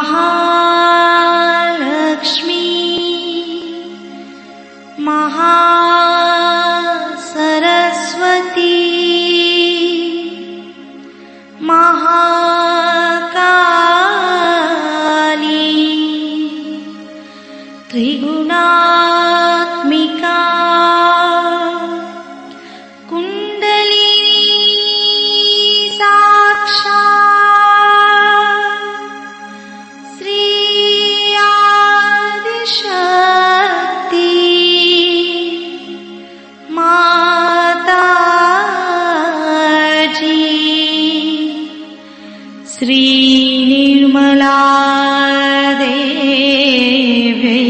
महालक्ष्मी महासरस्वती महाकाली त्रिगुणात्मिका कुंडलिनी साक्षात् श्री आदिशक्ति माताजी श्री निर्मला देवी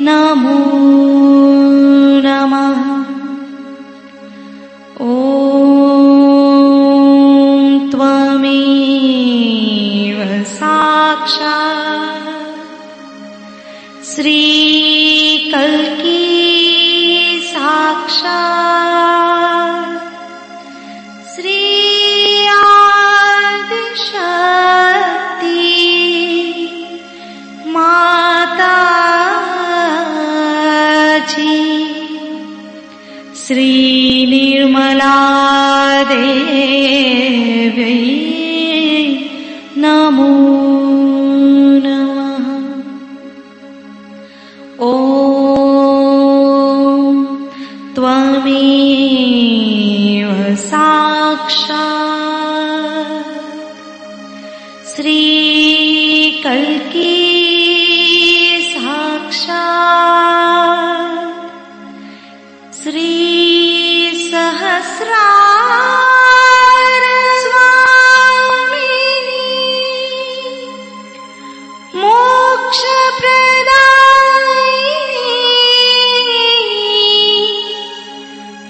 नमो नमः। ॐ त्वमेव साक्षात् श्री कल्की साक्षात् श्री आदिशक्ति माताजी श्री निर्मला देवी नमो नमः। ॐ त्वमेव साक्षात् श्री कल्की साक्षात् श्री सहस्रार स्वामिनी मोक्ष प्रदायिनी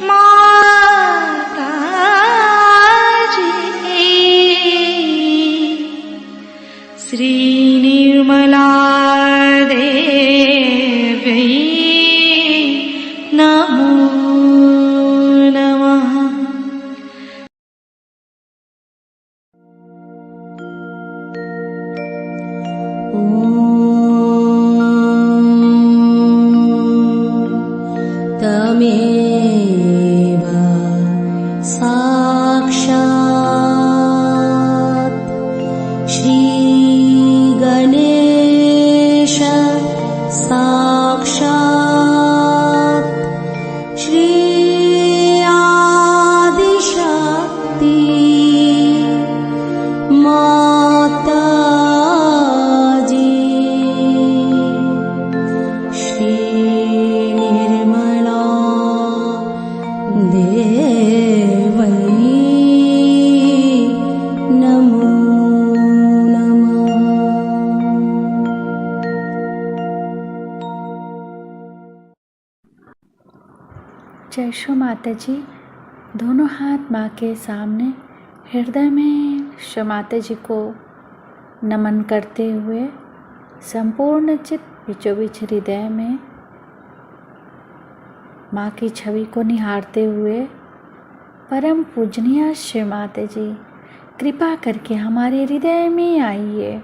माताजी श्री निर्मला देवी नमो नमः। तमेव साक्षात् श्री गणेश साक्षात् श्री आदिशक्ति माताजी श्री निर्मला देवी नमो नमः। जय शो माता जी। दोनों हाथ माँ के सामने हृदय में शो माता जी को नमन करते हुए संपूर्ण चित्त बीचों बीच हृदय में माँ की छवि को निहारते हुए परम पूजनीय श्री माता जी कृपा करके हमारे हृदय में आइए।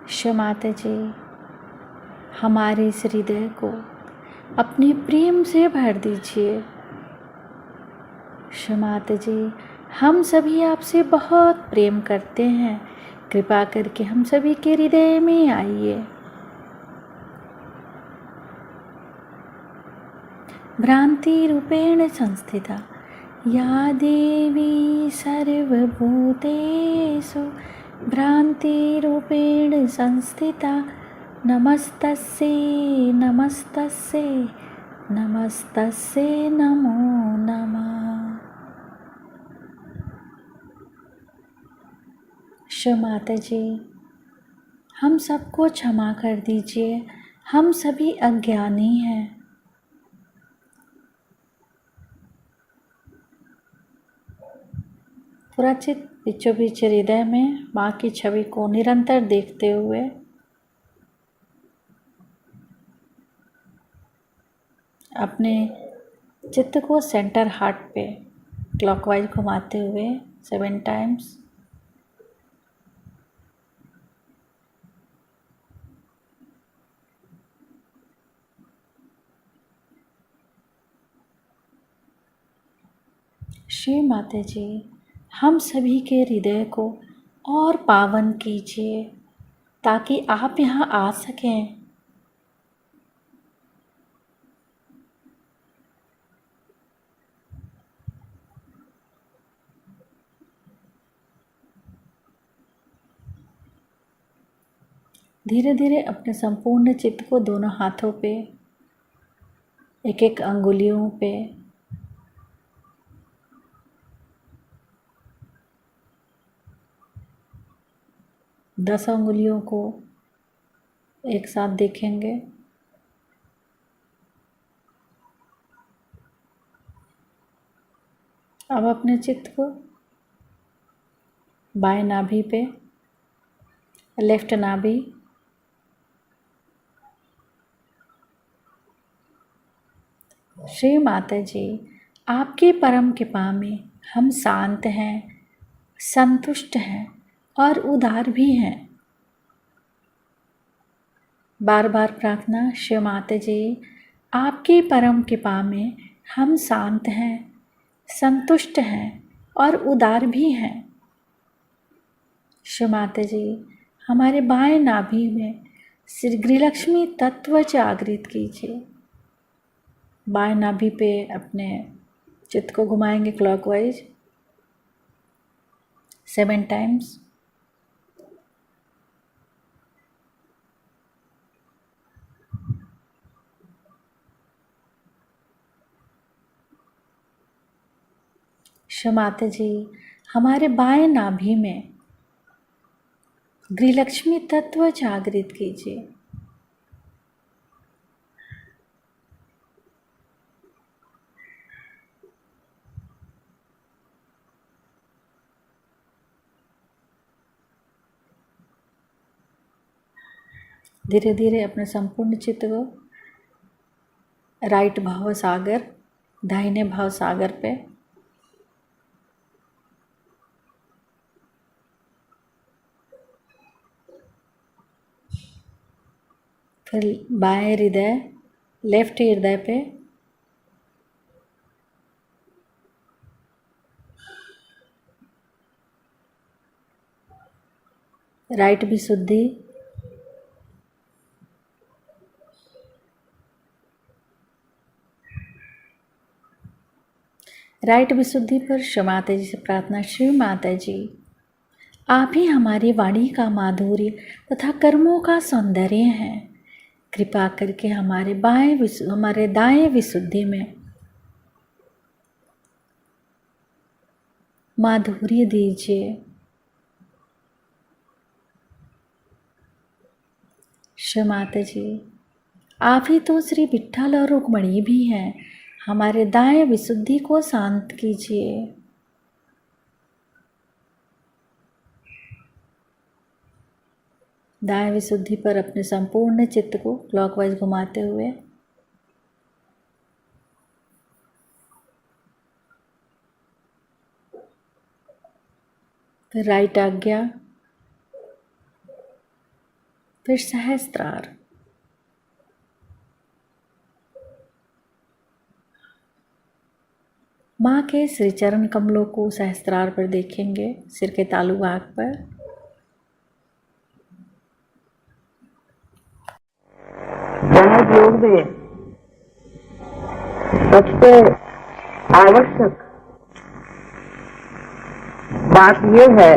श्री माता जी हमारे इस हृदय को अपने प्रेम से भर दीजिए। श्री माता जी हम सभी आपसे बहुत प्रेम करते हैं, कृपा करके हम सभी के हृदय में आइए। भ्रांति रूपेण संस्थिता या देवी सर्वभूतेषु भ्रांति रूपेण संस्थिता नमस्तस्यै नमस्तस्यै नमस्तस्यै नमो नमः। श्री माता जी हम सबको क्षमा कर दीजिए, हम सभी अज्ञानी हैं। पूरा चित्त बीचों बीच हृदय में माँ की छवि को निरंतर देखते हुए अपने चित्त को सेंटर हार्ट पे क्लॉकवाइज घुमाते हुए 7 टाइम्स श्री माता जी, हम सभी के हृदय को और पावन कीजिए ताकि आप यहाँ आ सकें। धीरे धीरे अपने संपूर्ण चित्त को दोनों हाथों पे, एक एक अंगुलियों पे दस अंगुलियों को एक साथ देखेंगे। अब अपने चित्त को बाएं नाभि पे, लेफ्ट नाभि, श्री माता जी, आपकी परम कृपा में हम शांत हैं, संतुष्ट हैं और उदार भी हैं। बार बार प्रार्थना, श्री माता जी, आपकी परम कृपा में हम शांत हैं, संतुष्ट हैं और उदार भी हैं। श्री माता जी, हमारे बाएं नाभि में श्री गृहलक्ष्मी तत्व जागृत कीजिए। बाएं नाभि पे अपने चित्त को घुमाएंगे क्लॉकवाइज 7 टाइम्स। श्री माता जी, हमारे बाएं नाभि में गृहलक्ष्मी तत्व जागृत कीजिए। धीरे धीरे अपने संपूर्ण चित्त को राइट भाव सागर, दाहिने भाव सागर पे, फिर बाएं हृदय, लेफ्ट हृदय पे, राइट विशुद्धि, राइट विशुद्धि पर श्री माता जी से प्रार्थना, श्री माता जी, आप ही हमारी वाणी का माधुर्य तथा कर्मों का सौंदर्य हैं। कृपा करके हमारे दाएं विशुद्धि में माधुर्य दीजिए। श्री माता जी, आप ही तो श्री विट्ठल और रुक्मणी भी हैं। हमारे दाएं विशुद्धि को शांत कीजिए। दाएं विशुद्धि पर अपने संपूर्ण चित्त को क्लॉकवाइज घुमाते हुए फिर राइट आज्ञा, फिर सहस्त्रार, माँ के श्री चरण कमलों को सहस्त्रार पर देखेंगे, सिर के तालु भाग पर। सहज योग में सबसे आवश्यक बात यह है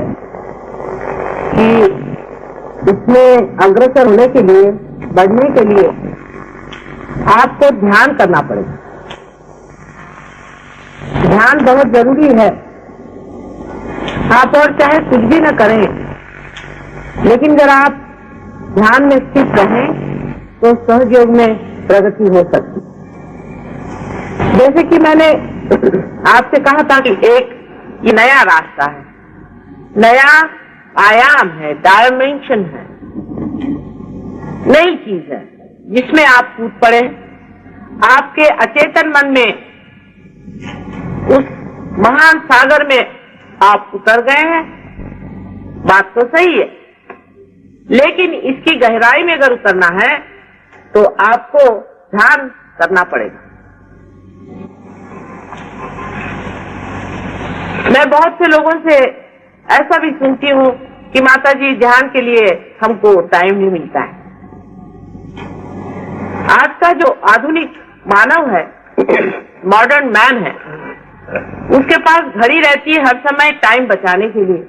कि इसमें अग्रसर होने के लिए, बढ़ने के लिए आपको ध्यान करना पड़ेगा। ध्यान बहुत जरूरी है। आप और चाहे कुछ भी न करें, लेकिन अगर आप ध्यान में स्थित रहें तो सहज योग में प्रगति हो सकती। जैसे कि मैंने आपसे कहा था कि एक ये नया रास्ता है, नया आयाम है, डायमेंशन है, नई चीज है जिसमें आप कूद पड़े। आपके अचेतन मन में उस महान सागर में आप उतर गए हैं। बात तो सही है, लेकिन इसकी गहराई में अगर उतरना है तो आपको ध्यान करना पड़ेगा। मैं बहुत से लोगों से ऐसा भी सुनती हूँ कि माता जी ध्यान के लिए हमको टाइम नहीं मिलता है। आज का जो आधुनिक मानव है, मॉडर्न मैन है, उसके पास घड़ी रहती है हर समय टाइम बचाने के लिए,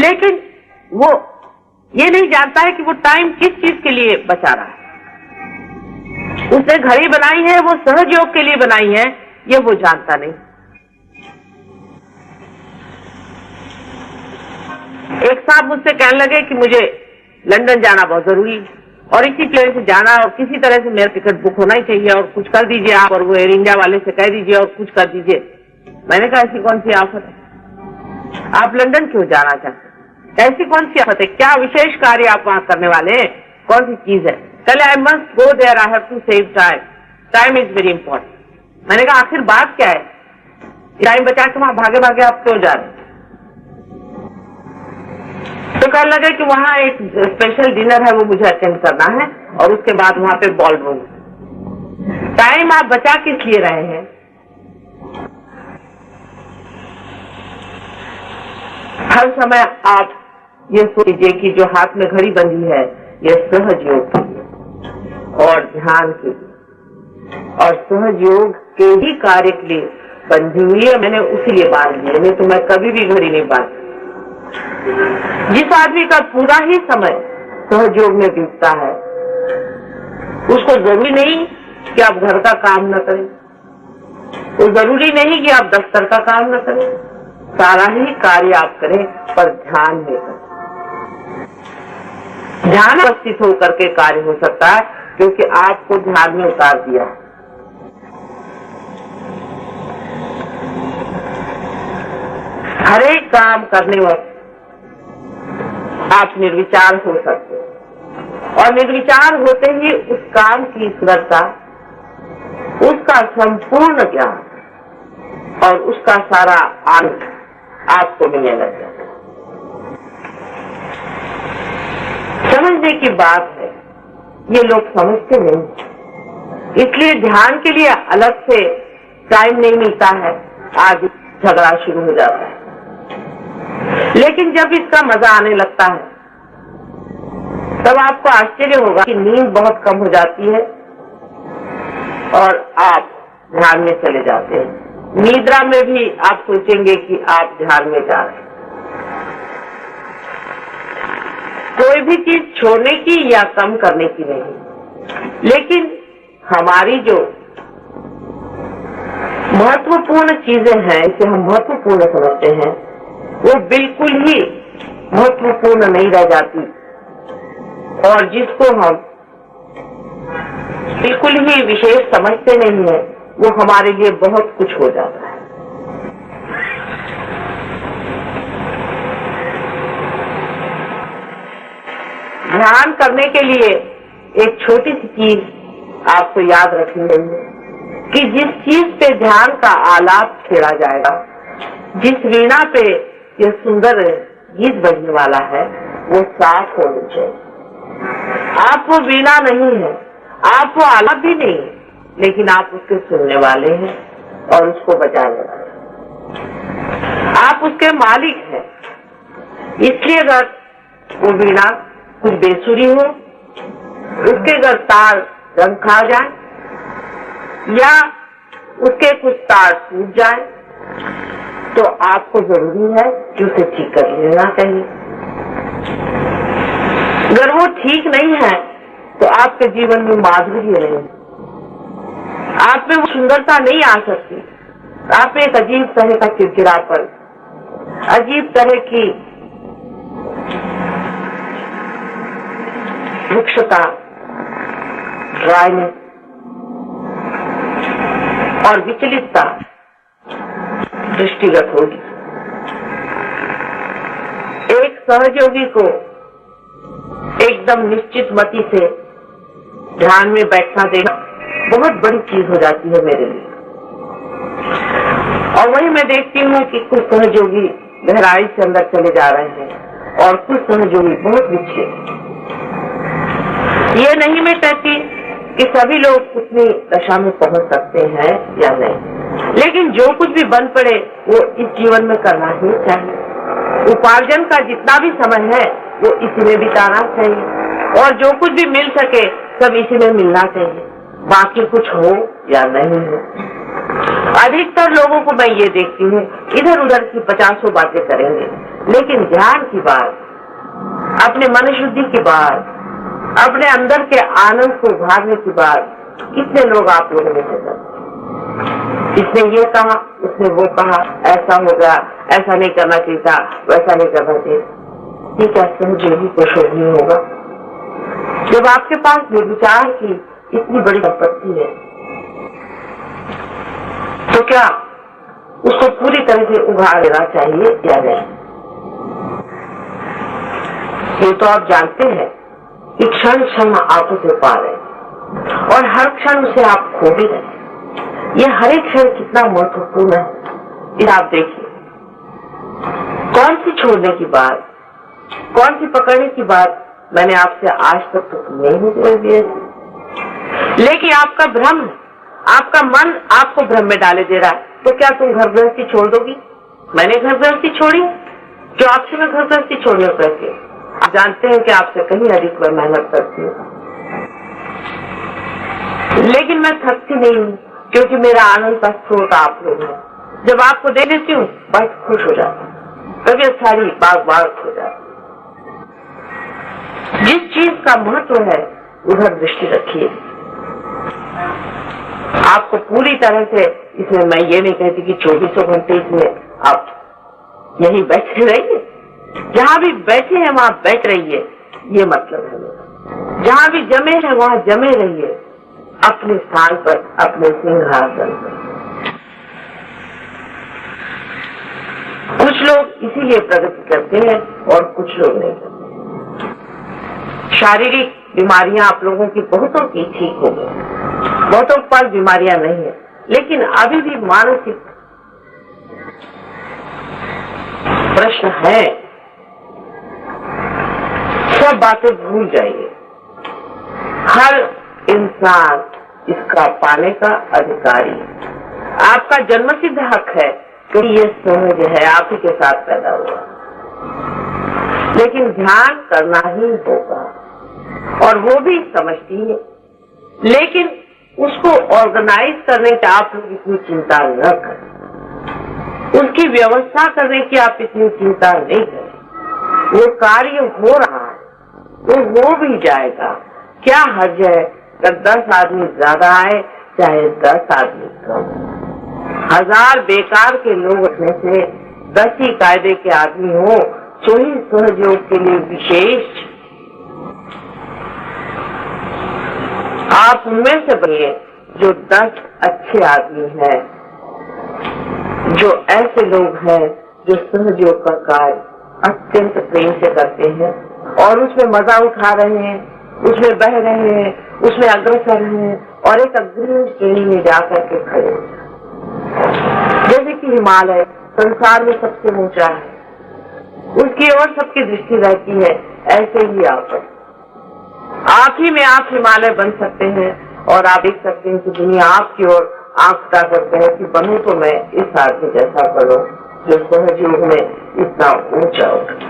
लेकिन वो ये नहीं जानता है कि वो टाइम किस चीज के लिए बचा रहा है। उसने घड़ी बनाई है वो सहज योग के लिए बनाई है, ये वो जानता नहीं। एक साहब मुझसे कहने लगे कि मुझे लंदन जाना बहुत जरूरी है और इसी प्लेन से जाना और किसी तरह से मेरा टिकट बुक होना ही चाहिए और कुछ कर दीजिए आप, और वो एयर इंडिया वाले से कह दीजिए और कुछ कर दीजिए। मैंने कहा ऐसी कौन सी आफत है, आप लंदन क्यों जाना चाहते हैं? ऐसी कौन सी आफत है, क्या विशेष कार्य आप वहां करने वाले हैं, कौन सी चीज है? चले I must go there, I have to save time, time is very important. मैंने कहा आखिर बात क्या है, टाइम बचा के वहां भागे भागे आप क्यों जा रहे हैं? तो कहने लगे कि वहां एक स्पेशल डिनर है वो मुझे अटेंड करना है और उसके बाद वहां पे बॉल रूम। टाइम आप बचा किस लिए रहे हैं? हर समय आप ये सोचिए कि जो हाथ में घड़ी बंधी है ये सहज योग के लिए और ध्यान के लिए और सहज योग के ही कार्य के लिए बंधी हुई है। मैंने उसी लिए बांध ली, नहीं तो मैं कभी भी घड़ी नहीं बांधती। जिस आदमी का पूरा ही समय सहज योग में बीतता है उसको जरूरी नहीं कि आप घर का काम न करें, वो जरूरी नहीं कि आप दफ्तर का काम न करें, सारा ही कार्य आप करें पर ध्यान में करें। ध्यान अवस्थित होकर के कार्य हो सकता है क्योंकि आपको ध्यान में उतार दिया। हर एक काम करने वक्त आप निर्विचार हो सकते हैं और निर्विचार होते ही उस काम की सुंदरता, उसका संपूर्ण ज्ञान और उसका सारा आनंद आपको मिलने लग जाता है। समझने की बात है, ये लोग समझते नहीं, इसलिए ध्यान के लिए अलग से टाइम नहीं मिलता है, आज झगड़ा शुरू हो जाता है। लेकिन जब इसका मजा आने लगता है तब आपको आश्चर्य होगा कि नींद बहुत कम हो जाती है और आप ध्यान में चले जाते हैं। निद्रा में भी आप सोचेंगे कि आप ध्यान में जा रहे हैं। कोई भी चीज छोड़ने की या कम करने की नहीं, लेकिन हमारी जो महत्वपूर्ण चीजें हैं, इसे हम महत्वपूर्ण समझते हैं, वो बिल्कुल ही महत्वपूर्ण नहीं रह जाती और जिसको हम बिल्कुल ही विशेष समझते नहीं है वो हमारे लिए बहुत कुछ हो जाता है। ध्यान करने के लिए एक छोटी सी चीज आपको याद रखनी है कि जिस चीज पे ध्यान का आलाप छेड़ा जाएगा, जिस वीणा पे ये सुंदर गीत बजने वाला है, वो साफ होनी चाहिए। आप वो वीणा नहीं है, आप वो आलाप भी नहीं है, लेकिन आप उसके सुनने वाले हैं और उसको बजाने वाले, आप उसके मालिक हैं। इसलिए अगर वो वीणा कुछ बेसुरी हो, उसके अगर तार रंग खा जाए या उसके कुछ तार टूट जाए तो आपको जरूरी है कि उसे ठीक कर लेना चाहिए। अगर वो ठीक नहीं है तो आपके जीवन में माधुर्य नहीं, आप में वो सुंदरता नहीं आ सकती। आप में एक अजीब तरह का चिड़चिड़ापन, अजीब तरह की रुक्षता, ड्राइनेस और विचलितता दृष्टिगत होगी। एक सहयोगी को एकदम निश्चित मति से ध्यान में बैठना देना बहुत बड़ी चीज हो जाती है मेरे लिए। और वही मैं देखती हूँ कि कुछ सहयोगी गहराई से अंदर चले जा रहे हैं और कुछ सहयोगी बहुत पीछे। ये नहीं मैं कहती कि सभी लोग उतनी दशा में पहुंच सकते हैं या नहीं, लेकिन जो कुछ भी बन पड़े वो इस जीवन में करना ही चाहिए। उपार्जन का जितना भी समय है वो इसी में बिताना चाहिए और जो कुछ भी मिल सके सब इसी में मिलना चाहिए, बाकी कुछ हो या नहीं हो। अधिकतर लोगों को मैं ये देखती हूँ इधर उधर की 50 बातें करेंगे, लेकिन ध्यान की बात, अपने मन शुद्धि की बात, अपने अंदर के आनंद को उभारने की बात कितने लोग आप लोगों में से करते? इसने ये कहा, उसने वो कहा, ऐसा हो गया, ऐसा नहीं करना चाहिए था, वैसा नहीं करना चाहिए। ये कैसे मुझे भी कुछ नहीं होगा? जब आपके पास निर्विचार की इतनी बड़ी संपत्ति है तो क्या उसको पूरी तरह से उगाड़ देना चाहिए या नहीं? ये तो आप जानते हैं कि क्षण क्षण आप उसे पा रहे और हर क्षण उसे आप खो भी रहे। ये हर एक क्षण कितना महत्वपूर्ण है, ये आप देखिए। कौन सी छोड़ने की बात, कौन सी पकड़ने की बात मैंने आपसे आज तक तो नहीं दिए, लेकिन आपका भ्रम, आपका मन आपको भ्रम में डाले दे रहा है। तो क्या तुम घर गृहस्थी छोड़ दोगी? मैंने घर गृहस्थी छोड़ी, जो आपसे मैं घर गृहस्थी छोड़ने को कहती हूँ। आप जानते हैं कि आपसे कहीं अधिक मैं मेहनत करती हूँ, लेकिन मैं थकती नहीं हूँ क्योंकि मेरा आनंद का स्रोत आप लोग हैं। जब आपको दे देती हूँ बस खुश हो जाती हूँ, तबीयत सारी बाग बाग हो जाती। जिस चीज का महत्व है उधर दृष्टि रखिए। आपको पूरी तरह से इसमें मैं ये नहीं कहती कि 24 घंटे इसमें आप यही बैठे रहिए, जहाँ भी बैठे हैं वहाँ बैठ रहिए, ये मतलब है मेरा। जहाँ भी जमे हैं वहाँ जमे रहिए, अपने स्थान पर, अपने सिंहासन पर। कुछ लोग इसीलिए प्रगति करते हैं और कुछ लोग नहीं करते। शारीरिक बीमारियां आप लोगों की बहुतों की ठीक हो गई, बहुतों के पास बीमारियां नहीं है, लेकिन अभी भी मानसिक प्रश्न है। सब बातें भूल जाइए। हर इंसान इसका पाने का अधिकारी है। आपका जन्मसिद्ध हक है कि ये सहज है, आप ही के साथ पैदा हुआ, लेकिन ध्यान करना ही होगा और वो भी समझती है, लेकिन उसको ऑर्गेनाइज करने की आप लोग इतनी चिंता न करें, उसकी व्यवस्था करने की आप इतनी चिंता नहीं करें। वो कार्य हो रहा है तो हो भी जाएगा। क्या हर्ज है कि 10 आदमी ज्यादा आए चाहे 10 आदमी कम। 1000 बेकार के लोग में से 10 ही कायदे के आदमी हो तो ही सहयोग के लिए विशेष। आप उनमें से बनिए जो 10 अच्छे आदमी हैं, जो ऐसे लोग हैं जो सहयोग का कार्य अत्यंत प्रेम से करते हैं और उसमें मजा उठा रहे हैं, उसमें बह रहे हैं, उसमें अग्रसर हैं और एक अग्रिम श्रेणी में जाकर के खड़े। जैसे कि हिमालय संसार में सबसे ऊंचा है, उसकी ओर सबकी दृष्टि रहती है, ऐसे ही आप ही में आप हिमालय बन सकते हैं और आप देख सकते हैं कि दुनिया आपकी ओर आंख उठा करते हैं कि बनूं तो मैं इस आदमी जैसा बनूं जो सहयोग में इतना ऊंचा उठा।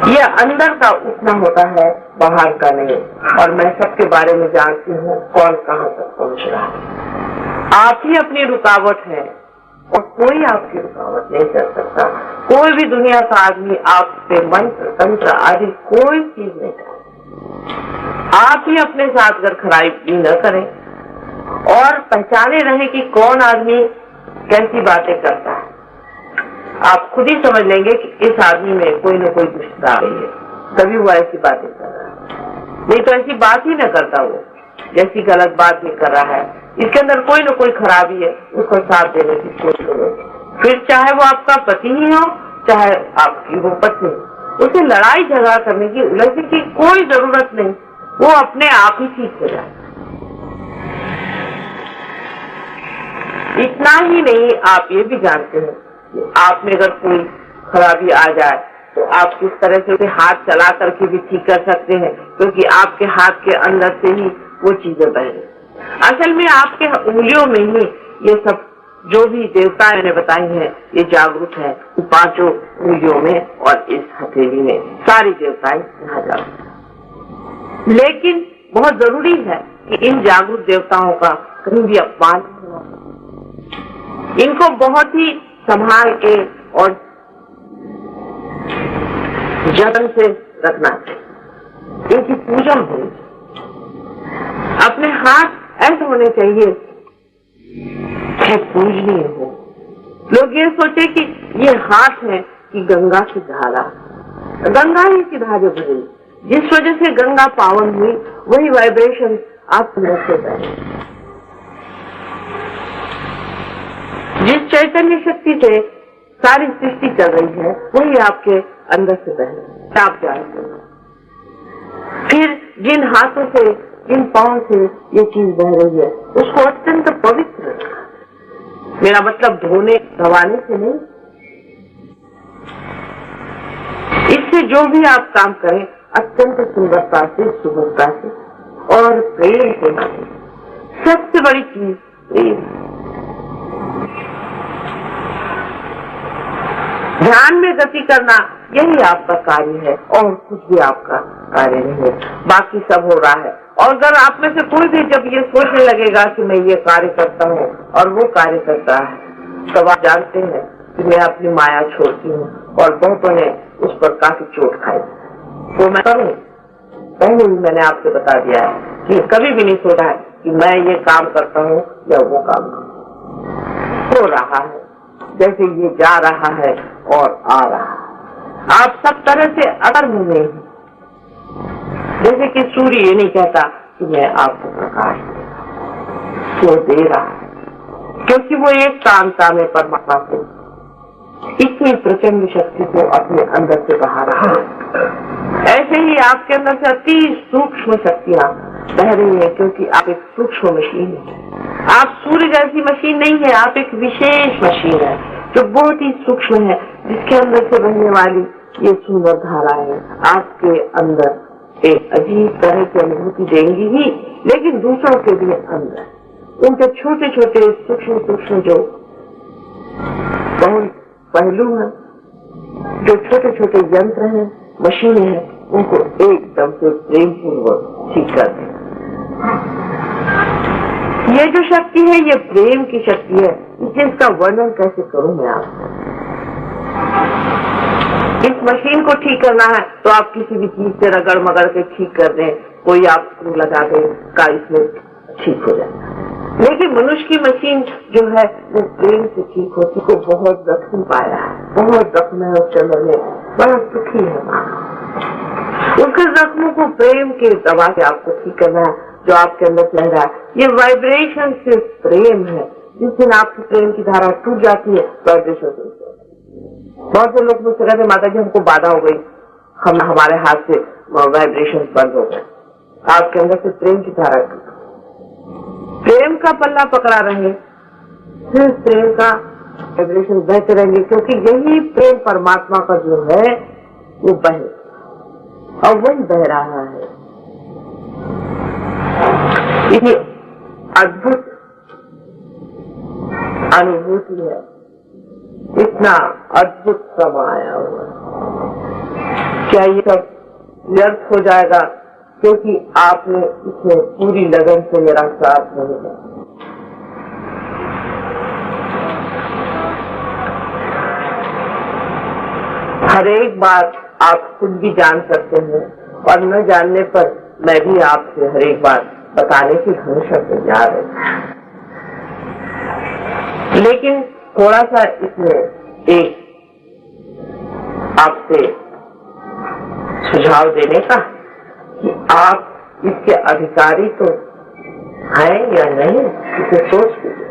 यह अंदर का उठना होता है, बाहर का नहीं। और मैं सबके बारे में जानती हूँ कौन कहाँ तक पहुँच रहा है। आप ही अपनी रुकावट है और कोई आपकी रुकावट नहीं कर सकता। कोई भी दुनिया का आदमी आप पे मंत्र तंत्र आदि कोई चीज नहीं करे। आप ही अपने साथ अगर खराबी न करें और पहचाने रहे कि कौन आदमी कैसी बातें करता है, आप खुद ही समझ लेंगे कि इस आदमी में कोई न कोई दुष्टता आ रही है, तभी वो ऐसी बातें कर रहा है। नहीं तो ऐसी बात ही न करता वो, जैसी गलत बात भी कर रहा है। इसके अंदर कोई न कोई खराबी है, उसको साथ देने की कोशिश करो। फिर चाहे वो आपका पति ही हो चाहे आपकी वो पत्नी, उसे लड़ाई झगड़ा करने की, उलझने की कोई जरूरत नहीं, वो अपने आप ही ठीक हो जाए। इतना ही नहीं, आप ये भी जानते हैं कि आप में अगर कोई खराबी आ जाए तो आप किस तरह से उसे हाथ चला करके भी ठीक कर सकते हैं, क्योंकि आपके हाथ के अंदर से ही वो चीजें बह रही। असल में आपके उंगलियों में ही ये सब जो भी देवताएं ने बताई हैं ये जागरूक है। पांचों उंगलियों में और इस हथेली में सारी देवताएं यहाँ जागरूक। लेकिन बहुत जरूरी है कि इन जागरूक देवताओं का कहीं भी अपमान नहीं हो। इनको बहुत ही संभाल के और जतन से रखना चाहिए। इनकी पूजा होनी चाहिए। अपने हाथ ऐसे होने चाहिए कि पूजनीय हो। लोग ये सोचे कि ये हाथ है कि गंगा की धारा, गंगा ही की धारे बही, जिस वजह से गंगा पावन हुई वही वाइब्रेशन आप अंदर से बहे। जिस चैतन्य शक्ति से सारी सृष्टि चल रही है वही आपके अंदर से बहे, आप जानते हैं। फिर जिन हाथों से जिन पांव से ये चीज बह रही है उसको अत्यंत पवित्र रखा। मेरा मतलब धोने धवाने से नहीं, इससे जो भी आप काम करें अत्यंत सुंदरता से, सुगमता से और प्रेम से करें। सबसे बड़ी चीज प्रेम। ध्यान में गति करना यही आपका कार्य है और कुछ भी आपका कार्य नहीं है, बाकी सब हो रहा है। और अगर आप में से कोई भी जब ये सोचने लगेगा कि मैं ये कार्य करता हूँ और वो कार्य करता है, तब आप जानते हैं कि मैं अपनी माया छोड़ती हूँ और बहुतों ने उस पर काफी चोट खाई। तो मैं करूँ, पहले ही मैंने आपसे बता दिया है कि कभी भी नहीं सोचा है कि मैं ये काम करता हूँ या वो काम हो रहा है, जैसे ये जा रहा है और आ रहा है। आप सब तरह से अकर्म में हैं। जैसे कि सूर्य ये नहीं कहता कि मैं आपको प्रकाश वो दे रहा है, क्योंकि वो एक कांता में परमात्मा से इतनी प्रचंड शक्ति को अपने अंदर से बहा रहा है। ऐसे ही आपके अंदर से अति सूक्ष्म शक्तियां बह रही है, क्योंकि आप एक सूक्ष्म मशीन है। आप सूर्य जैसी मशीन नहीं है, आप एक विशेष मशीन है जो बहुत ही सूक्ष्म है, जिसके अंदर से बहने वाली ये सुंदर धाराएं आपके अंदर एक अजीब तरह की अनुभूति देंगी ही, लेकिन दूसरों के भी अंदर उनके छोटे छोटे सूक्ष्म सूक्ष्म जो पहलू हैं, जो छोटे छोटे यंत्र हैं, मशीनें हैं, उनको एकदम से प्रेम पूर्वक ठीक कर दें। ये जो शक्ति है ये प्रेम की शक्ति है, जिसका वर्णन कैसे करूं मैं आपको। इस मशीन को ठीक करना है तो आप किसी भी चीज से रगड़ मगड़ के ठीक कर दें, कोई आप स्क्रू लगा दें का इसमें ठीक हो जाए। लेकिन मनुष्य की मशीन जो है वो प्रेम से ठीक होती को बहुत जख्म पाया है, बहुत जख्म है उसके अंदर में, बड़ा दुखी है। उसके जख्मों को प्रेम के दवा से आपको ठीक करना है, जो आपके अंदर चल रहा है। ये वाइब्रेशन सिर्फ प्रेम है। जिस दिन आपकी प्रेम की धारा टूट जाती है वाइब्रेशन से। बहुत से लोग मुझसे कहते माता जी हमको बाधा हो गई, हमारे हाथ से वाइब्रेशन बंद हो गए। आपके अंदर से प्रेम की धारा टूट, प्रेम का पल्ला पकड़ा रहे, सिर्फ प्रेम का वाइब्रेशन बहते रहेंगे, क्योंकि यही प्रेम परमात्मा का जो है वो बहे और वही बह रहा है। ये अद्भुत अनुभूति है, इतना अद्भुत समय आया हुआ। क्या ये सब व्यर्थ हो जाएगा क्योंकि आपने इसमें पूरी लगन से मेरा साथ नहीं दिया? हर एक बात आप खुद भी जान सकते हैं और न जानने पर मैं भी आपसे हर एक बात बताने की हमेशा तैयार है। लेकिन थोड़ा सा इसमें एक आपसे सुझाव देने का कि आप इसके अधिकारी तो हैं या नहीं, इसे सोच लीजिए।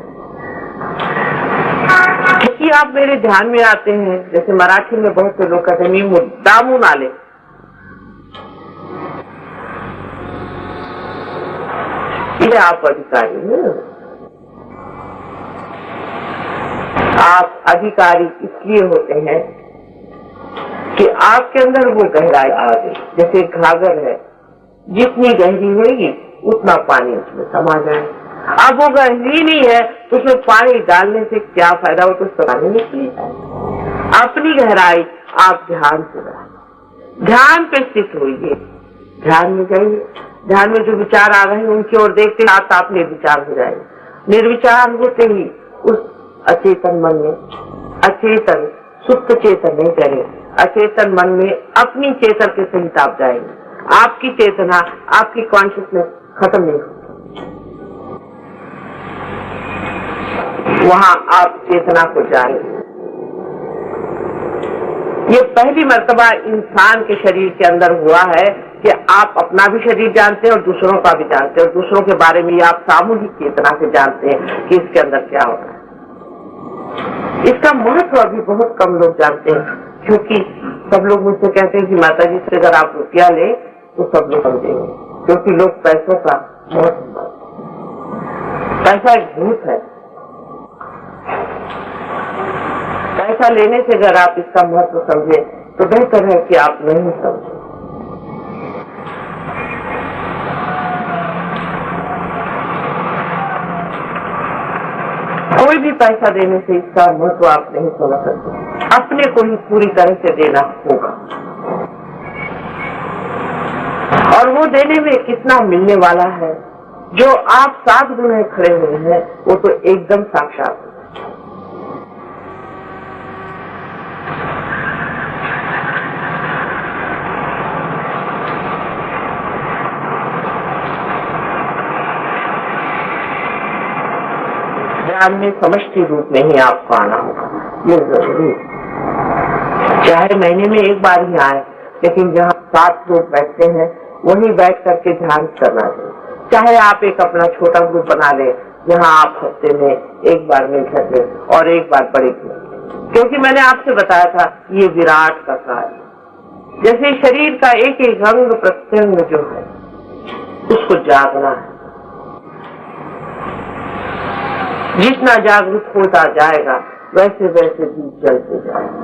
क्योंकि आप मेरे ध्यान में आते हैं, जैसे मराठी में बहुत से लोग कहते हैं मी मुद्दामून आले, ये आप अधिकारी हैं। आप अधिकारी इसलिए होते हैं कि आपके अंदर वो गहराई आ गई। जैसे घाघर है, जितनी गहरी होगी उतना पानी उसमें समा जाए। अब वो गहरी नहीं है तो उसमें पानी डालने से क्या फायदा, वो तो सुनाने निकली है। अपनी गहराई आप ध्यान से रहे, ध्यान पे स्थित होइए, ध्यान में जाइए। ध्यान में जो विचार आ रहे हैं उनकी ओर देखते साथ आप निर्विचार हो जाएंगे। निर्विचार होते ही उस अचेतन मन में, अचेतन सुप्त चेतन नहीं करें, अचेतन मन में अपनी चेतन के सहित आप जाएंगे। आपकी चेतना, आपकी कॉन्शियसनेस खत्म नहीं होती, वहां आप चेतना को जाएंगे। ये पहली मर्तबा इंसान के शरीर के अंदर हुआ है कि आप अपना भी शरीर जानते हैं और दूसरों का भी जानते हैं, और दूसरों के बारे में आप सामूहिक चेतना से जानते हैं कि इसके अंदर क्या हो रहा है। इसका महत्व अभी बहुत कम लोग जानते हैं, क्योंकि सब लोग मुझसे कहते हैं कि माता जी से अगर आप रुपया ले तो सब लोग समझेंगे, क्योंकि लोग पैसों का महत्व, पैसा एक भूत है। पैसा लेने से अगर आप इसका महत्व समझे तो बेहतर है कि आप नहीं समझे। कोई भी पैसा देने से इसका महत्व आप नहीं समझ सकते। अपने को ही पूरी तरह से देना होगा, और वो देने में कितना मिलने वाला है। जो आप साथ गुणे खड़े हुए हैं वो तो एकदम साक्षात है। ध्यान में समष्टि रूप में ही आपको आना होगा, ये जरूरी। चाहे महीने में एक बार ही आए, लेकिन जहाँ 7 लोग बैठते हैं वहीं बैठ करके ध्यान करना चाहिए। चाहे आप एक अपना छोटा ग्रुप बना ले, जहाँ आप हफ्ते में एक बार मिल सके और एक बार बड़े, क्योंकि मैंने आपसे बताया था ये विराट का कार्य। जैसे शरीर का एक एक अंग प्रत्यंग जो है उसको जागना है, जितना जागरूक होता जाएगा वैसे वैसे दीप जलते जाएगा।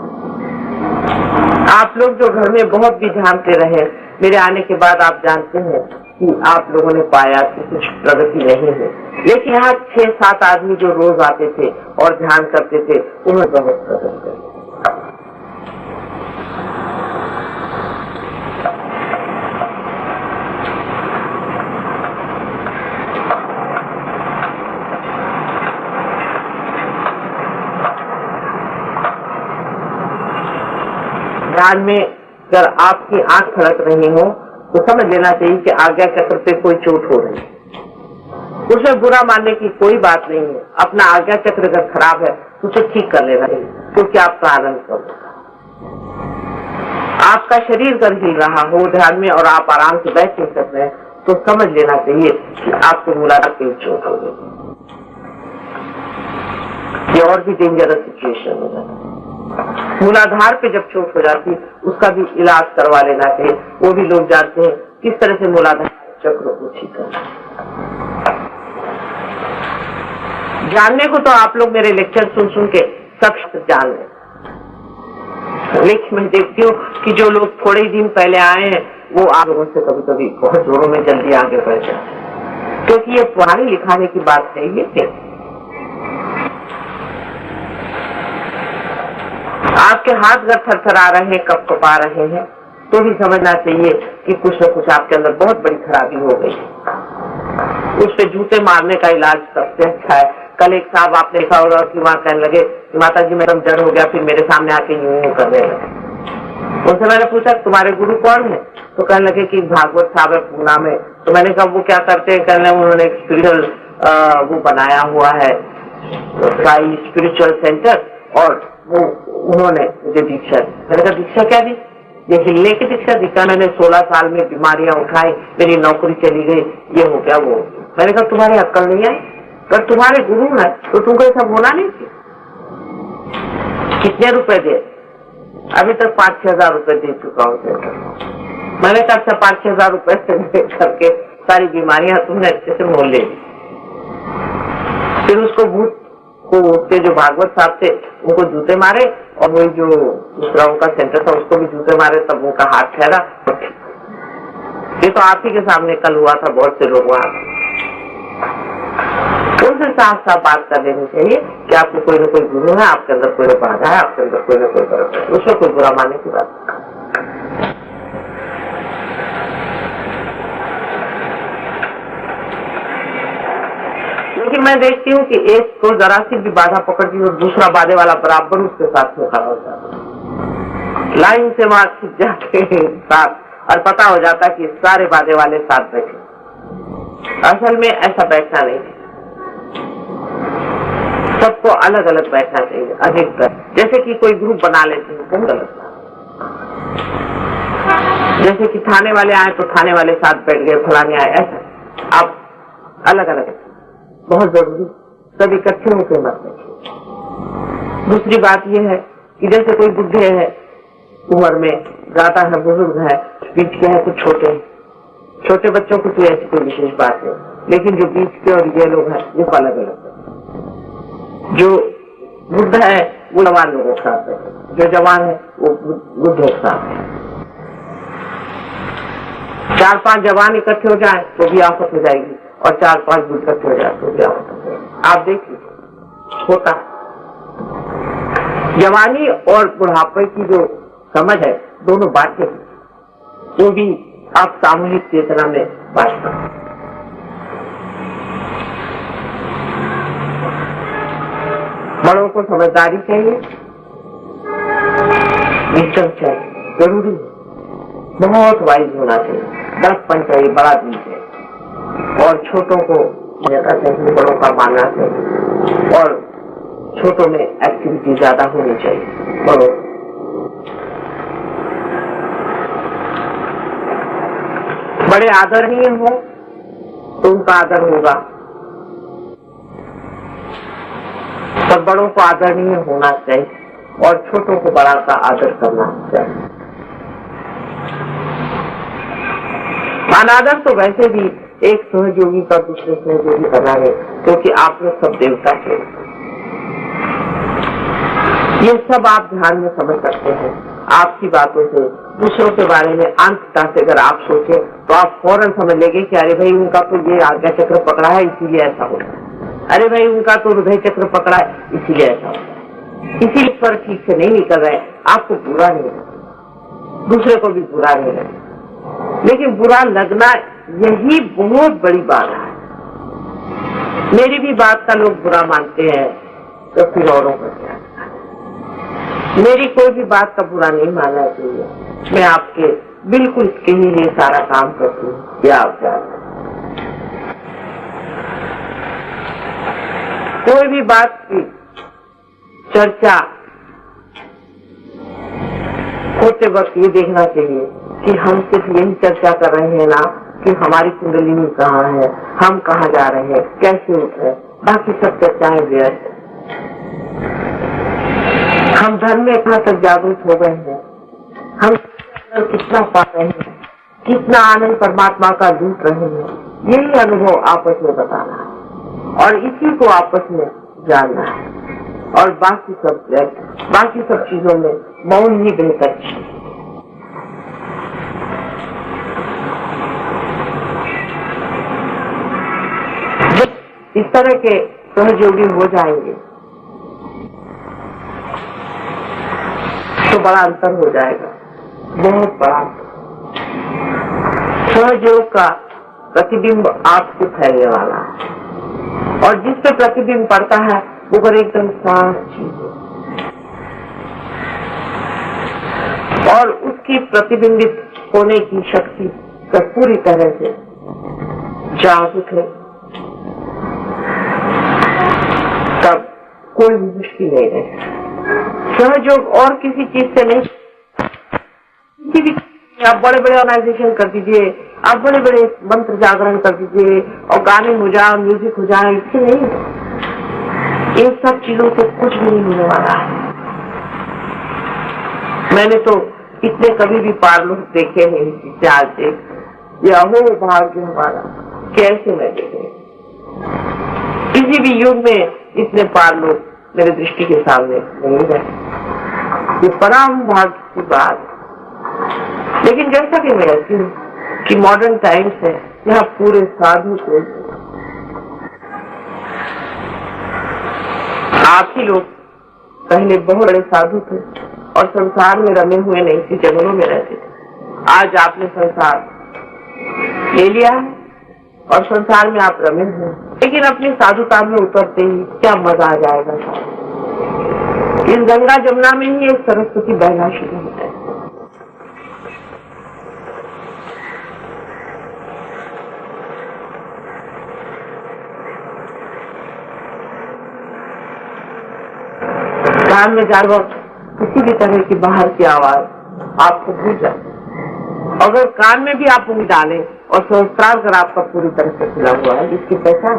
आप लोग जो घर में बहुत भी ध्यानते रहे, मेरे आने के बाद आप जानते हैं कि आप लोगों ने पाया कि कुछ प्रगति नहीं है, लेकिन यहाँ 6-7 आदमी जो रोज आते थे और ध्यान करते थे उन्होंने बहुत प्रगति करी। ध्यान में अगर आपकी आंख खड़क रही हो तो समझ लेना चाहिए कि आज्ञा चक्र पे कोई चोट हो रही है। उसमें बुरा मानने की कोई बात नहीं है। अपना आज्ञा चक्र अगर खराब है तो उसे ठीक कर लेना चाहिए, क्योंकि आपका आनंद करो। आपका शरीर अगर हिल रहा हो ध्यान में और आप आराम से बैठ नहीं सकते हैं तो समझ लेना चाहिए कि आपको मूलाधार की चोट हो गई। ये और भी डेंजरस सिचुएशन हो जाता है। मूलाधार पे जब चोट हो जाती उसका भी इलाज करवा लेना चाहिए। वो भी लोग जानते हैं किस तरह से मूलाधार चक्र को ठीक करना। जानने को तो आप लोग मेरे लेक्चर सुन सुन के सब जान लें, लेकिन मैं देखती हूँ कि जो लोग थोड़े ही दिन पहले आए हैं वो आप लोगों से कभी कभी बहुत जोरों में जल्दी आगे बढ़ जाते हैं, क्योंकि ये पुराने लिखाने की बात है। ये आपके हाथ अगर थरथरा रहे हैं, कपकपा रहे हैं, तो भी समझना चाहिए कि कुछ न कुछ आपके अंदर बहुत बड़ी खराबी हो गई। उस पे जूते मारने का इलाज सबसे अच्छा है। कल एक साहब आपने देखा होगा कि वहाँ कहने लगे कि माता जी मैं जड़ हो गया, फिर मेरे सामने आके यूं करने लगे। उनसे मैंने पूछा तुम्हारे गुरु कौन है, तो कहने लगे कि भागवत साहब है पूना में। तो मैंने कहा वो क्या करते हैं? कहने उन्होंने एक स्पिरिचुअल वो बनाया हुआ है, स्पिरिचुअल सेंटर, और वो उन्होंने मुझे दीक्षा दी। मैंने कहा दीक्षा क्या दी? ये हिलने की दीक्षा दी। क्या मैंने 16 साल में बीमारियां उठाई, मेरी नौकरी चली गई, ये हो गया वो। मैंने कहा तुम्हारी अक्ल नहीं आई? अगर तुम्हारे गुरु है तो तुमको ऐसा होना नहीं चाहिए। कितने रुपए दे? अभी तक 5-6 हजार रुपए दे चुका हूँ। मैंने कहा अच्छा 5-6 हजार रुपए से करके सारी बीमारियां तुमने अच्छे से मोल ले ली। फिर उसको भूत को उसके जो भागवत साहब थे उनको जूते मारे, और वही जो दूसरा उनका सेंटर था उसको भी जूते मारे, तब उनका हाथ ठहरा। ये तो आप ही के सामने कल हुआ था, बहुत से लोग वहां। से साफ साफ बात कर लेनी चाहिए कि आपको कोई ना कोई गुरु है, आपके अंदर कोई ना बाधा है, आपके अंदर कोई ना कोई गलत है, उसमें कोई बुरा मानने की बात नहीं। लेकिन मैं देखती हूँ कि एक को जरा सी भी बाधा पकड़ती और दूसरा बाधे वाला बराबर उसके साथ में खड़ा हो जाता है, लाइन से वहां खिंच जाते साथ, और पता हो जाता कि सारे बाधे वाले साथ बैठे। असल में ऐसा बैठना नहीं है, सबको अलग अलग बैठना चाहिए अधिकतर। जैसे कि कोई ग्रुप बना लेते हैं, बहुत गलत बात। जैसे कि थाने वाले आए तो थाने वाले साथ बैठ गए, फलाने आए, ऐसा आप अलग अलग, बहुत जरूरी सब इकट्ठे होकर मत बैठिए। दूसरी बात यह है कि जैसे कोई बुढ़े है, उम्र में ज्यादा है, बुजुर्ग है, बीच के है, कुछ छोटे हैं, छोटे बच्चों की तो ऐसी कोई विशेष बात है, लेकिन जो बीच के और ये लोग हैं वो अलग अलग है। जो बुढ़ा है वो जवान लोगों के साथ है, जो जवान है वो बुढ़े के साथ है। 4-5 जवान इकट्ठे हो जाए तो भी आफत हो जाएगी, और 4-5 बुढ़े इकट्ठे हो जाए तो भी आफत हो जाएगी। आप देख लीजिए, होता है। जवानी और बुढ़ापे की जो समझ है, दोनों बातें वो भी आप सामूहिक चेतना में बांटना। बड़ों को समझदारी चाहिए, विचम चाहिए, जरूरी है, बहुत वाइज होना चाहिए, दर्पण चाहिए, बड़ा दिल चाहिए, और छोटों को मान्यता चाहिए, बड़ों का मानना चाहिए, और छोटों में एक्टिविटी ज्यादा होनी चाहिए। बड़ों बड़े आदरणीय हो तो उनका आदर होगा, सब बड़ों को आदरणीय होना चाहिए और छोटों को बड़ा का आदर करना चाहिए। अनादर तो वैसे भी एक सहयोगी का दूसरे सहयोगी बना है, क्योंकि आप लोग सब देवता के, ये सब आप ध्यान में समझ सकते हैं। आपकी बातों से दूसरों के बारे में अंततः से अगर आप सोचे तो आप फौरन समझ लेंगे कि अरे भाई उनका तो ये आज्ञा चक्र पकड़ा है इसीलिए ऐसा होता है, अरे भाई उनका तो हृदय चक्र पकड़ा है इसीलिए ऐसा होता है, इसीलिए पर ठीक से नहीं निकल रहे। आपको बुरा नहीं लगे, दूसरे को भी बुरा नहीं लगे, लेकिन बुरा लगना यही बहुत बड़ी बात है। मेरी भी बात का लोग बुरा मानते हैं तो फिर औरों का क्या। मेरी कोई भी बात का बुरा नहीं मानना चाहिए, मैं आपके बिल्कुल इसके ही लिए सारा काम करती हूँ, क्या आप जानते हैं। कोई भी बात की चर्चा होते वक्त ये देखना चाहिए कि हम सिर्फ यही चर्चा कर रहे हैं ना कि हमारी कुंडलिनी कहाँ है, हम कहाँ जा रहे हैं, कैसे उठ रहे, बाकी सब चर्चाएं व्यर्थ। हम धर्म में इतना तक जागरूक हो गए हैं, हम कितना पा रहे हैं, कितना आनंद परमात्मा का लूट रहे हैं, यही अनुभव आपस में बताना है और इसी को आपस में जानना है, और बाकी सब चीजों में मौन ही बेहतर है। जब इस तरह के सहयोगी हो जाएंगे तो बड़ा अंतर हो जाएगा, बहुत बड़ा। सहयोग का प्रतिबिंब आपसे फैलने वाला है, और जिस पे प्रतिबिंब पड़ता है वो पर एकदम साफ चीज है, और उसकी प्रतिबिंबित होने की शक्ति का पूरी तरह से जागरूक है, तब कोई भी मुश्किल नहीं है। सहयोग और किसी चीज से नहीं, किसी भी आप बड़े बड़े ऑर्गेनाइजेशन कर दीजिए, आप बड़े बड़े मंत्र जागरण कर दीजिए और गाने हो जाए, म्यूजिक हो जाए, इससे नहीं, इन सब चीजों से कुछ भी नहीं होने वाला है। मैंने तो इतने कभी भी पार लोग देखे हैं इससे आज से, ये अहो भाग्य हमारा, कैसे मैं देखे किसी भी युग में इतने पार लोग मेरे दृष्टि के सामने नहीं रहे, ये परम भाग्य की बात। लेकिन जैसा कि मैं कहती हूँ कि मॉडर्न टाइम्स है, यहाँ पूरे साधु को आप ही लोग पहले बहुत बड़े साधु थे और संसार में रमे हुए नहीं थे, जंगलों में रहते थे। आज आपने संसार ले लिया है और संसार में आप रमे हुए, लेकिन अपनी साधुता में उतरते ही क्या मजा आ जाएगा। इस गंगा जमुना में ही एक सरस्वती बहना शुरू होता है। कान में जाए वक्त किसी भी तरह की बाहर की आवाज आपको भूल जाए। अगर कान में भी आप उंगली डालें और सहस्त्रार अगर आपका पूरी तरह से खुला हुआ है, जिसकी पहचान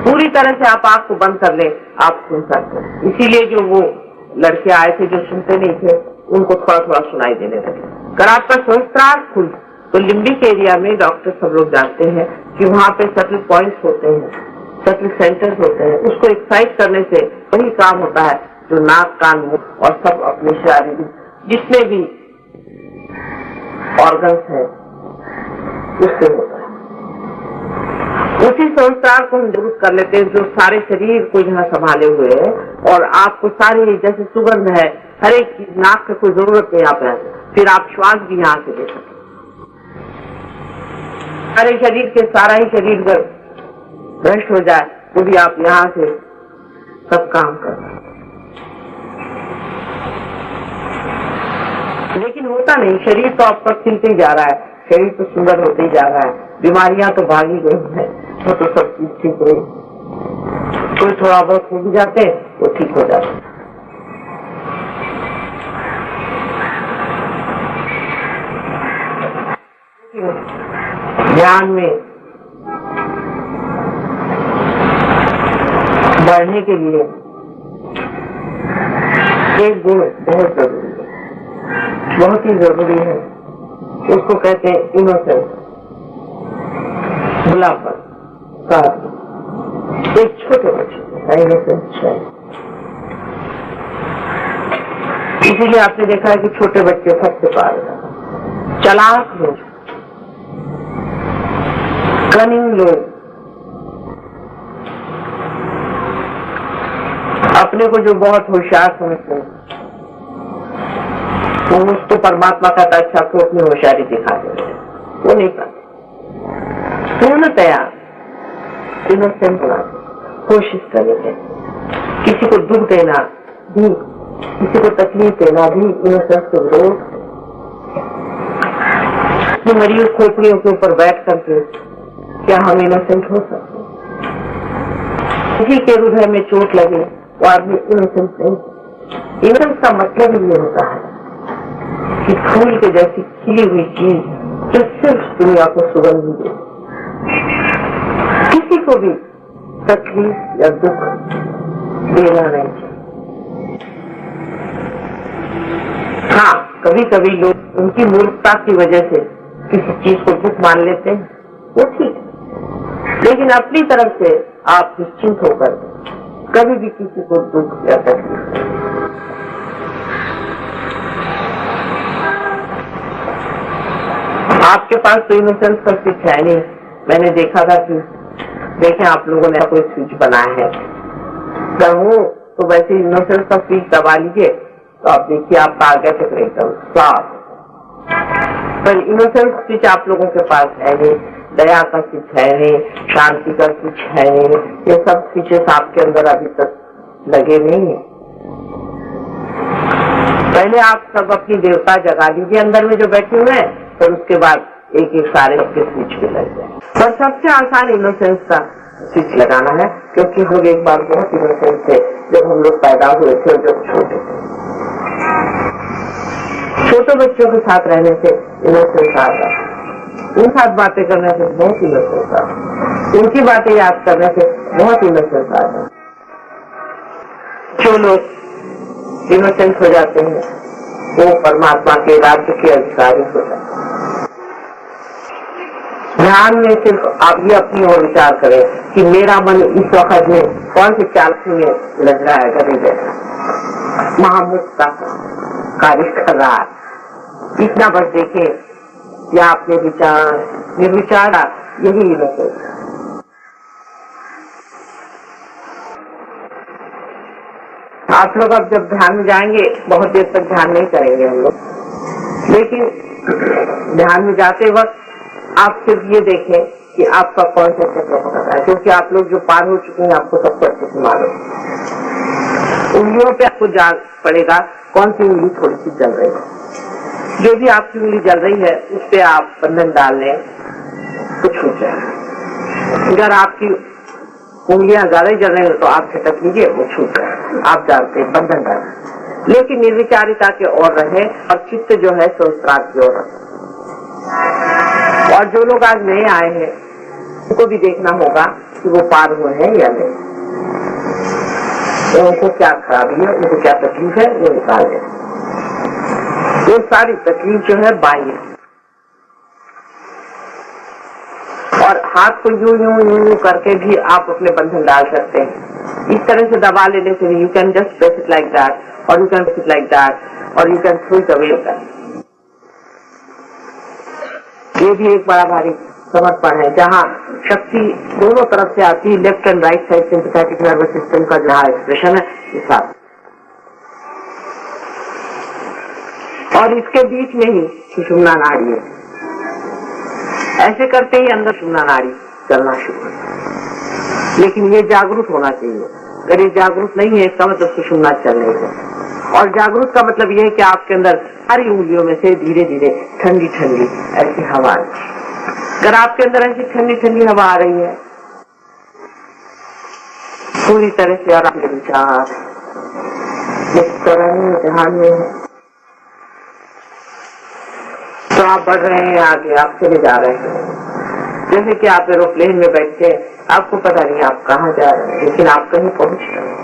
पूरी तरह से आप आंख को बंद कर ले, आप सुन सकते हैं। इसीलिए जो वो लड़के आए थे जो सुनते नहीं थे, उनको थोड़ा थोड़ा सुनाई देने लगे। अगर आपका सहस्त्रार खुल तो लिम्बिक एरिया में डॉक्टर सब लोग जानते हैं कि वहाँ पे सटल पॉइंट्स होते हैं, सटल सेंटर्स होते हैं। उसको एक्साइट करने से वही काम होता है जो नाक, कान, मुंह और सब अपने शारीरिक जितने भी ऑर्गन्स हैं उससे होता है। उसी संस्कार को हम दुरुस्त कर लेते हैं जो सारे शरीर को यहाँ संभाले हुए है और आपको सारी जैसे सुगंध है, हर एक चीज, नाक की कोई जरूरत नहीं आप फिर आप श्वास भी यहाँ से ले सकते। सारे शरीर के सारा ही शरीर अगर भ्रष्ट हो जाए तो भी आप यहाँ से सब काम कर सकते। लेकिन होता नहीं, शरीर तो आपका खिलते ही जा रहा है, शरीर तो सुंदर होते ही जा रहा है, बीमारियां तो भागी गई है, तो सब चीज ठीक रही। कोई थोड़ा बहुत हो भी जाते वो ठीक हो जाते। ध्यान में बढ़ने के लिए एक गुण बहुत जरूरी है, बहुत ही जरूरी है। उसको कहते हैं इनोसेंस, भुलापन। एक छोटे बच्चे का इनोसेंस है। इसीलिए आपने देखा है कि छोटे बच्चे सबसे पार चालाक लोग, कनिंग लोग, अपने को जो बहुत होशियार समझते हैं वो उसको परमात्मा का अच्छा को अपनी होशियारी दिखा देते हैं, वो नहीं पाते। पूर्णतया इनोसेंट होना कोशिश करेंगे। किसी को दुख देना भी, किसी को तकलीफ देना भी इनोसेंस को विरोध। मरीज खोपड़ियों के ऊपर बैठ करके क्या हम इनोसेंट हो सकते? किसी के हृदय में चोट लगे वो आदमी इनोसेंट नहीं। इनोसेंस का मतलब ये होता है कि फूल के जैसी खिली हुई चीज जो सिर्फ दुनिया को सुगंध दे, किसी को भी तकलीफ या दुख देना नहीं चाहिए। हाँ, कभी कभी लोग उनकी मूर्खता की वजह से किसी चीज को दुख मान लेते हैं, वो ठीक है, लेकिन अपनी तरफ से आप निश्चिंत होकर कभी भी किसी को दुख या तकलीफ। आपके पास तो इनोसेंस का स्विच है नहीं। मैंने देखा था कि देखें आप लोगों ने कोई स्विच बनाया है, जब वो तो वैसे इनोसेंस का स्विच दबा लीजिए तो आप देखिए आपका आगे तक एकदम साफ। पर इनोसेंस स्विच आप लोगों के पास है नहीं, दया का स्विच है नहीं, शांति का स्विच है नहीं, ये सब स्विचेस आपके अंदर अभी तक लगे नहीं है। पहले आप सब अपनी देवता जगा लीजिए अंदर में जो बैठे हुए हैं, और उसके बाद एक एक सारे के स्विच पे लग जाए। पर सबसे आसान इनोसेंस का स्विच लगाना है, क्योंकि हम एक बार बहुत इनोसेंस थे जब हम लोग पैदा हुए थे, जब छोटे थे। छोटे बच्चों के साथ रहने से इनोसेंस आता है, उन साथ बातें करने से बहुत इनोसेंस आता है, उनकी बातें याद करने से बहुत इनोसेंस आता है। जो लोग इनोसेंस हो जाते हैं वो परमात्मा के राज्य के अधिकारी हो जाते हैं। ध्यान में सिर्फ आप ये अपनी ओर विचार करें कि मेरा मन इस वक्त में कौन सी चालकी में लग रहा है, कभी जैसा महामुक्ता कार्य कर रहा है। इतना बस देखे या आपने विचार निर्विचार यही इनोसेंस। आप लोग अब जब ध्यान में जाएंगे बहुत देर तक ध्यान नहीं करेंगे हम लोग, लेकिन ध्यान में जाते वक्त आप सिर्फ ये देखें कि आपका कौन सा चक्र पकड़ रहा है, क्योंकि आप लोग जो पार हो चुके हैं आपको सबको अच्छे से मालूम। उंगलियों पे आपको जान पड़ेगा कौन सी उंगली थोड़ी सी जल रही है। जो भी आपकी उंगली जल रही है उस पे आप बंधन डाल लें तो छूट जाए। अगर आपकी उंगलियां ज्यादा जल रही हो तो आप झटक लीजिए, वो छूट जाए, आप जानते बंधन डाल। लेकिन निर्विचारिता के ओर रहे और चित्त जो है सहस्त्रार्थ की ओर रहे। और जो लोग आज नए आए हैं उनको भी देखना होगा कि वो पार हुए हैं या नहीं, उनको क्या खराबी है, उनको क्या तकलीफ है, वो निकाल दें। ये सारी तकलीफ जो है बाह्य, और हाथ को यूं यूं यूं यूं करके भी आप अपने बंधन डाल सकते हैं। इस तरह से दबा लेने से you can just press it like that, और you can press it like that, और you can throw it away. ये भी एक बड़ा भारी समर्पण है, जहाँ शक्ति दोनों तरफ से आती है, left and right side sympathetic nervous system का जहाँ एक्सप्रेशन है ये साथ। और इसके बीच में ही सुषुम्ना नाड़ी है। ऐसे करते ही अंदर सुषुम्ना नाड़ी चलना शुरू होता है, लेकिन ये जागरूक होना चाहिए। अगर ये जागरूक नहीं है इसका मतलब सुषुम्ना चल नहीं है। और जागरूक का मतलब ये है कि आपके अंदर सारी उंगलियों में से धीरे धीरे ठंडी ठंडी ऐसी हवा है। अगर आपके अंदर ऐसी ठंडी ठंडी हवा आ रही है पूरी तरह से, और आपके विचार इस तरह ध्यान में है तो आप बढ़ रहे हैं आगे, आप चले जा रहे हैं। जैसे कि आप एरोप्लेन में बैठे, आपको पता नहीं आप कहाँ जा रहे हैं, लेकिन आप कहीं पहुंच रहे हैं।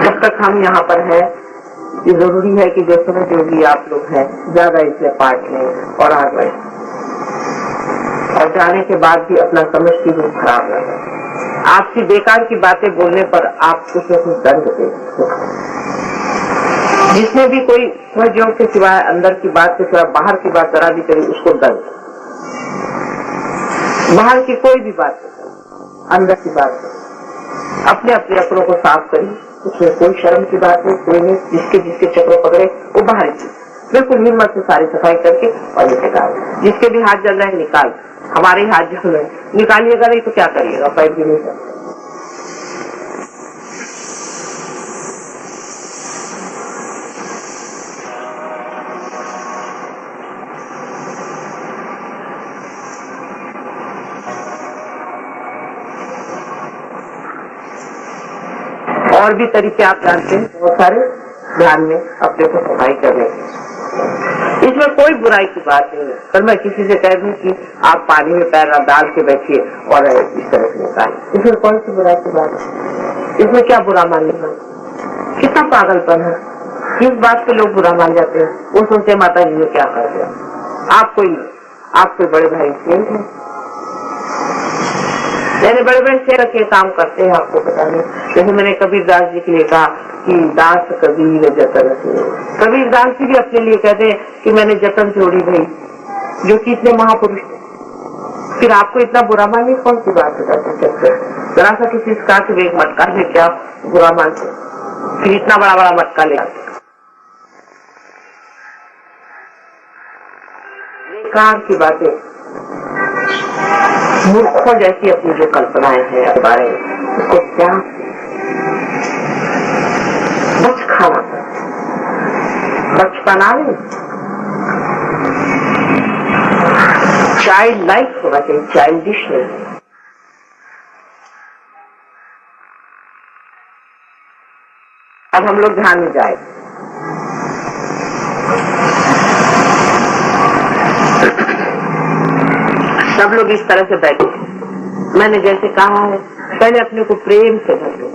जब तक हम यहाँ पर हैं, ये जरूरी है कि जो समय जो भी आप लोग हैं ज्यादा इसमें पार्ट लें और आगे, और जाने के बाद भी अपना समझ की रूप खराब न है। आपकी बेकार की बातें बोलने पर आप कुछ न कुछ दंड दे। जिसने भी कोई सहयोग के सिवाय अंदर की बात के सिवाय बाहर की बात करा दी करी, उसको दंड। बाहर की कोई भी बात अंदर की बात अपने अपने अपनों को साफ करिए, उसमें कोई शर्म की बात नहीं, कोई नहीं। जिसके जिसके चक्रों पकड़े वो बाहर की बिल्कुल हिम्मत से सारी सफाई करके और निकाल। जिसके भी हाथ जल रहे हैं निकाल, हमारे ही हाथ जल रहे हैं, निकालिएगा नहीं तो क्या करिएगा, पैर भी नहीं कर। और भी तरीके आप जानते हैं बहुत सारे ध्यान में अपने को सफाई करने के। इसमें कोई बुराई की बात नहीं है। कल मैं किसी से कह दूं कि आप पानी में पैर डाल के बैठिए और इस तरह से निकालिए, इसमें कौन सी बुराई की बात है? इसमें क्या बुरा मानने का? कितना पागलपन है। किस बात पे लोग बुरा मान जाते हैं? वो सोचते माता जी ने क्या कर दिया। आप कोई बड़े भाई सेठ है, मैंने बड़े बड़े शेर के काम करते हैं, आपको पता नहीं। जैसे मैंने कबीरदास जी के लिए कहा कि दास कबीर जतन से, कबीरदास जी भी अपने लिए कहते हैं कि मैंने जतन जोड़ी भाई, जो कि इतने महापुरुष थे। फिर आपको इतना बुरा मानने कौन सी बात है? जरा सा किसी का एक मटका है क्या बुरा मानते, फिर इतना बड़ा बड़ा मटका ले आते। बेकार की बातें, मूर्खों जैसी अपनी जो कल्पनाएं हैं अपने बारे में, उसको क्या बच खाना, बचपना नहीं, चाइल्ड लाइक होना चाहिए, चाइल्डिश नहीं। अब हम लोग ध्यान में जाए। सब लोग इस तरह से बैठे। मैंने जैसे कहा है, पहले अपने को प्रेम से भर लो।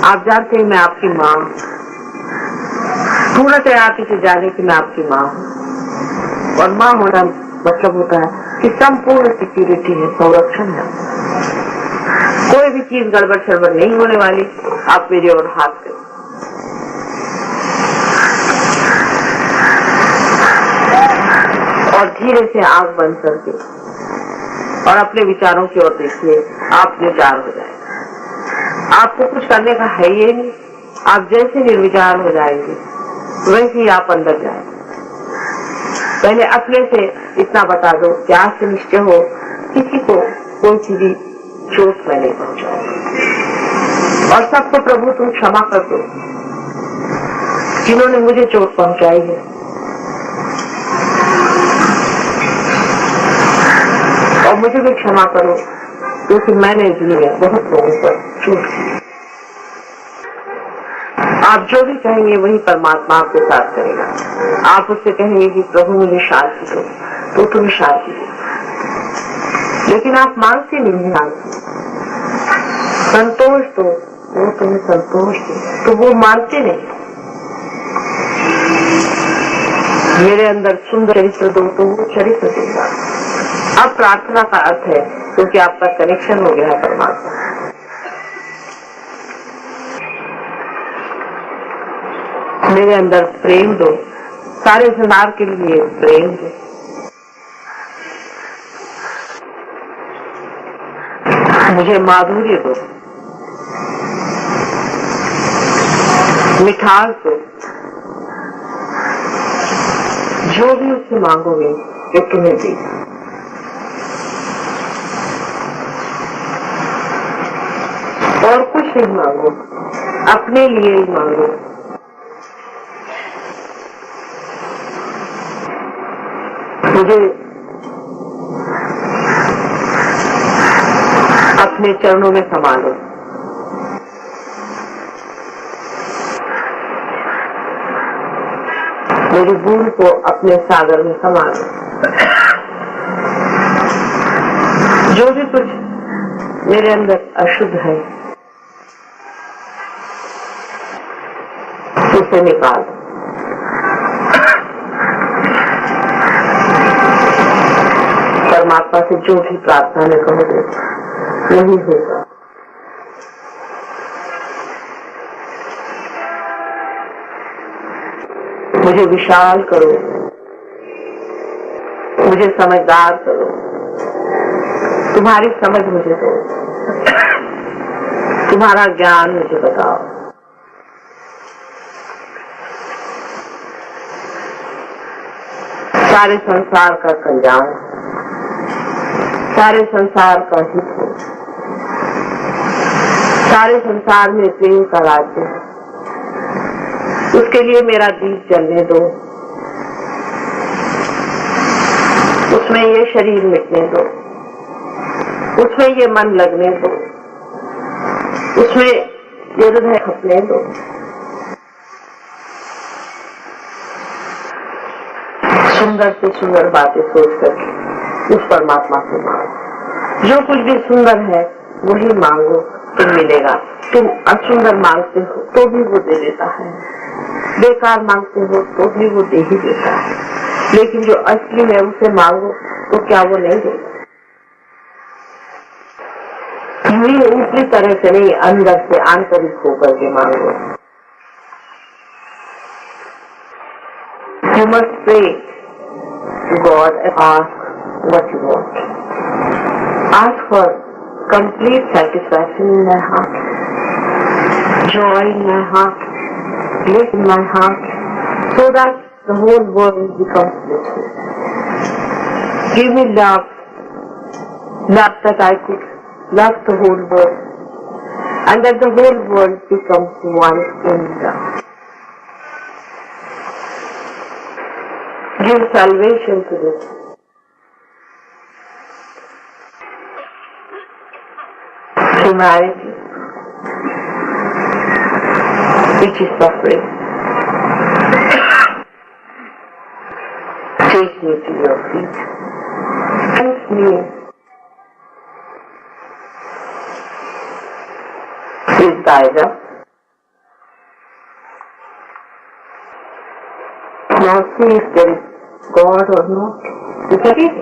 आप जानते हैं मैं आपकी माँ हूँ, पूरा तैयारी से जाने की मैं आपकी माँ हूँ। और माँ होना मतलब होता है कि संपूर्ण सिक्योरिटी है, संरक्षण है। कोई भी चीज गड़बड़ सड़बड़ नहीं होने वाली। आप मेरी ओर हाथ करें और धीरे से आंख बंद करके और अपने विचारों की ओर देखिए, आप निर्विचार हो जाएंगे। आपको कुछ करने का है ही नहीं। आप जैसे निर्विचार हो जाएंगे वैसे ही आप अंदर जाएंगे। पहले अपने से इतना बता दो कि आज से निश्चय हो किसी को कोई सी भी चोट मैं नहीं पहुंचाऊंगा, और सबको प्रभु तुम क्षमा कर दो जिन्होंने मुझे चोट पहुंचाई है। और मुझे भी क्षमा करो क्योंकि मैंने जिंदगी में बहुत लोगों पर चोट की। आप जो भी कहेंगे वही परमात्मा आपके साथ करेगा। आप उससे कहेंगे कि प्रभु मुझे शांति दो, तो तुम्हें शांति दो। लेकिन आप मांगते नहीं शांति, संतोष दो, वो तुम्हें संतोष दे, तो वो मानते नहीं। मेरे अंदर सुंदर चरित्र दो, तो वो चरित्र देगा। अब प्रार्थना का अर्थ है क्योंकि आपका कनेक्शन हो गया है परमात्मा। मेरे अंदर प्रेम दो, सारे संसार के लिए प्रेम दो। मुझे माधुर्य दो, मिठास दो। जो भी उससे मांगोगे वो तुम्हें देगा। और कुछ नहीं मांगो, अपने लिए ही मांगो। मुझे अपने चरणों में समा लो। मेरी बूंद को अपने सागर में समा लो। जो भी कुछ मेरे अंदर अशुद्ध है उसे निकाल दो। परमात्मा से जो भी प्रार्थना में कहोगे वही होगा। मुझे विशाल करो, मुझे समझदार करो, तुम्हारी समझ मुझे दो, तुम्हारा ज्ञान मुझे बताओ। सारे संसार का कल्याण, सारे संसार का हित हो, सारे संसार में प्रेम का राज्य है। उसके लिए मेरा दीप जलने दो, उसमें ये शरीर मिटने दो, उसमें ये मन लगने दो, उसमें ये हृदय खपने दो। सुंदर से सुंदर बातें सोच करके उस परमात्मा से मांगो। जो कुछ भी सुंदर है वही मांगो, तुम मिलेगा। तुम असुंदर मांगते हो तो भी वो दे देता है, बेकार मांगते हो तो भी वो दे ही देता है। लेकिन जो असली है उसे मांगो तो क्या वो नहीं देगा? ऊपरी तरह से नहीं, अंदर से आंतरिक होकर के मांगो। You must pray to God and ask what you want. Ask for complete satisfaction in my heart, joy in my heart, bliss in my heart, so that the whole world becomes blissful. Give me love, love that I could love the whole world, and that the whole world becomes one in love. Give salvation to this. Humanity, which is suffering. Take me to your feet. Help me. Please guide us. Now see if there is God or not. Look at it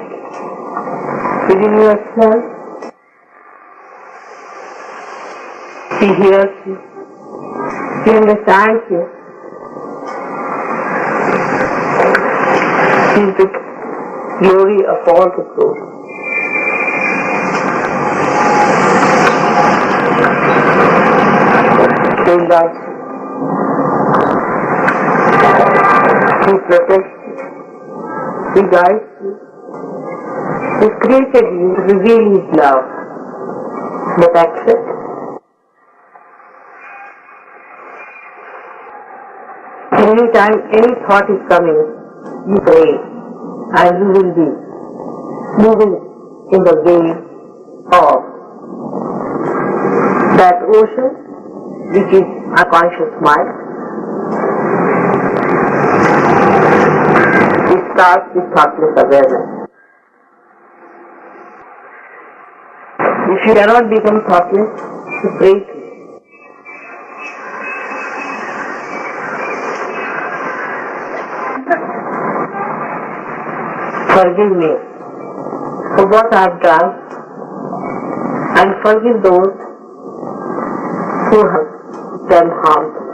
within yourself. He hears you. He understands you. He is the glory of all the glory. He loves you. He protects you. He guides you. He created you to reveal His love. But accept. Anytime any thought is coming, you pray, and you will be moving in the way of that ocean, which is a conscious mind. It starts with thoughtless awareness. If you cannot become thoughtless, you pray to it. Forgive me for what I have done, and forgive those who have done harm to me.